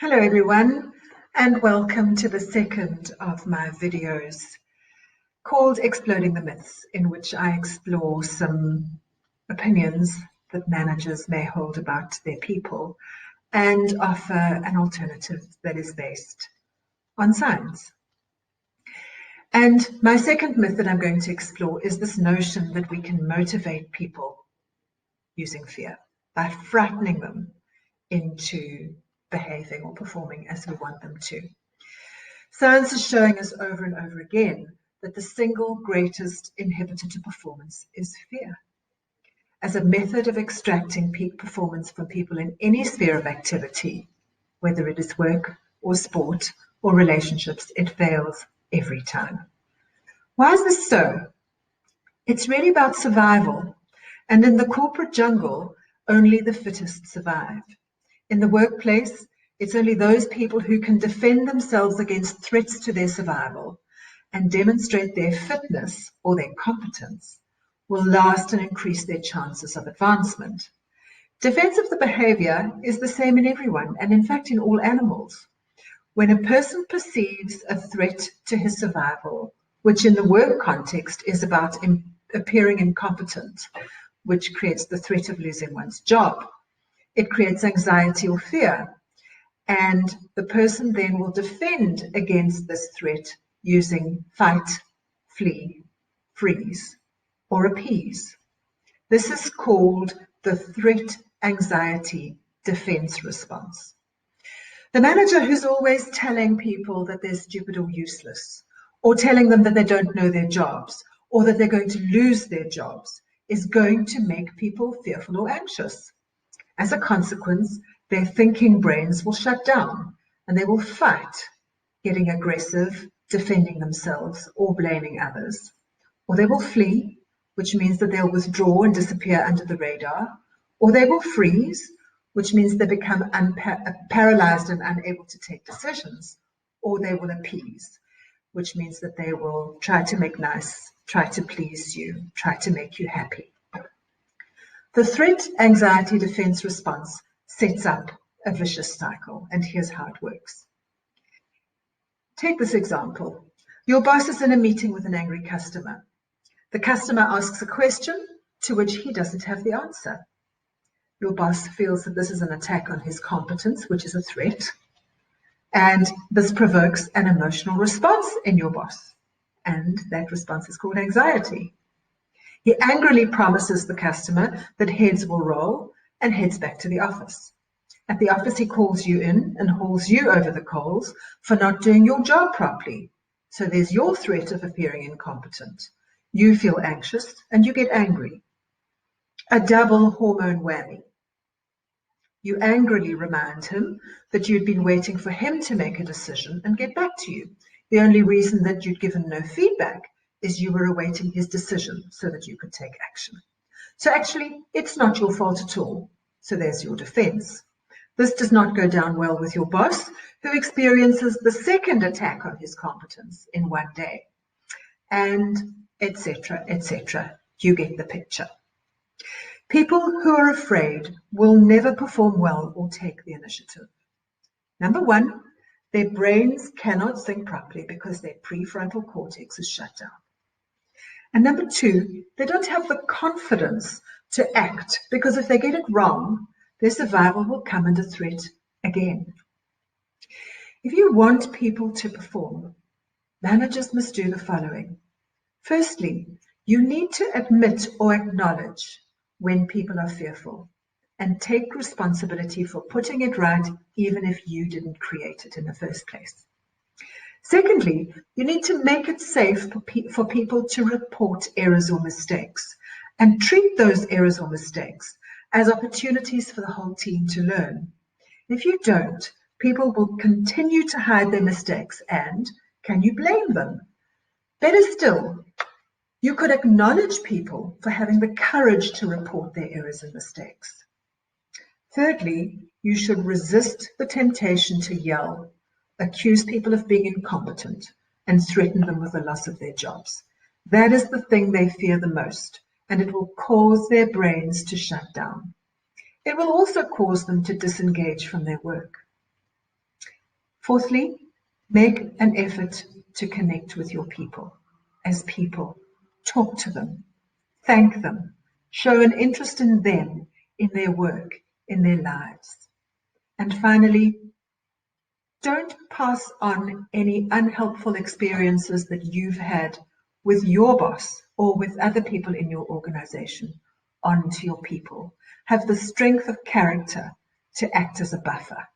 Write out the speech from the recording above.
Hello everyone, and welcome to the second of my videos called Exploding the Myths, in which I explore some opinions that managers may hold about their people and offer an alternative that is based on science. And my second myth that I'm going to explore is this notion that we can motivate people using fear by frightening them into behaving or performing as we want them to. Science is showing us over and over again that the single greatest inhibitor to performance is fear. As a method of extracting peak performance from people in any sphere of activity, whether it is work or sport or relationships, it fails every time. Why is this so? It's really about survival. And in the corporate jungle, only the fittest survive. In the workplace, it's only those people who can defend themselves against threats to their survival and demonstrate their fitness or their competence will last and increase their chances of advancement. Defense of the behavior is the same in everyone, and in fact in all animals. When a person perceives a threat to his survival, which in the work context is about appearing incompetent, which creates the threat of losing one's job, it creates anxiety or fear, and the person then will defend against this threat using fight, flee, freeze, or appease. This is called the threat anxiety defense response. The manager who's always telling people that they're stupid or useless, or telling them that they don't know their jobs, or that they're going to lose their jobs, is going to make people fearful or anxious. As a consequence, their thinking brains will shut down and they will fight, getting aggressive, defending themselves or blaming others. Or they will flee, which means that they'll withdraw and disappear under the radar. Or they will freeze, which means they become paralyzed and unable to take decisions. Or they will appease, which means that they will try to make nice, try to please you, try to make you happy. The threat anxiety defense response sets up a vicious cycle, and here's how it works. Take this example. Your boss is in a meeting with an angry customer. The customer asks a question to which he doesn't have the answer. Your boss feels that this is an attack on his competence, which is a threat, and this provokes an emotional response in your boss, and that response is called anxiety. He angrily promises the customer that heads will roll and heads back to the office. At the office, he calls you in and hauls you over the coals for not doing your job properly. So there's your threat of appearing incompetent. You feel anxious and you get angry. A double hormone whammy. You angrily remind him that you'd been waiting for him to make a decision and get back to you. The only reason that you'd given no feedback is you were awaiting his decision so that you could take action. So actually, it's not your fault at all. So there's your defense. This does not go down well with your boss, who experiences the second attack on his competence in one day, and etc., etc. You get the picture. People who are afraid will never perform well or take the initiative. Number one, their brains cannot think properly because their prefrontal cortex is shut down. And number two, they don't have the confidence to act because if they get it wrong, their survival will come under threat again. If you want people to perform, managers must do the following. Firstly, you need to admit or acknowledge when people are fearful and take responsibility for putting it right, even if you didn't create it in the first place. Secondly, you need to make it safe for people to report errors or mistakes and treat those errors or mistakes as opportunities for the whole team to learn. If you don't, people will continue to hide their mistakes, and can you blame them? Better still, you could acknowledge people for having the courage to report their errors and mistakes. Thirdly, you should resist the temptation to yell, accuse people of being incompetent, and threaten them with the loss of their jobs. That is the thing they fear the most, and it will cause their brains to shut down. It will also cause them to disengage from their work. Fourthly, make an effort to connect with your people as people. Talk to them, thank them, show an interest in them, in their work, in their lives. And finally, don't pass on any unhelpful experiences that you've had with your boss or with other people in your organization on to your people. Have the strength of character to act as a buffer.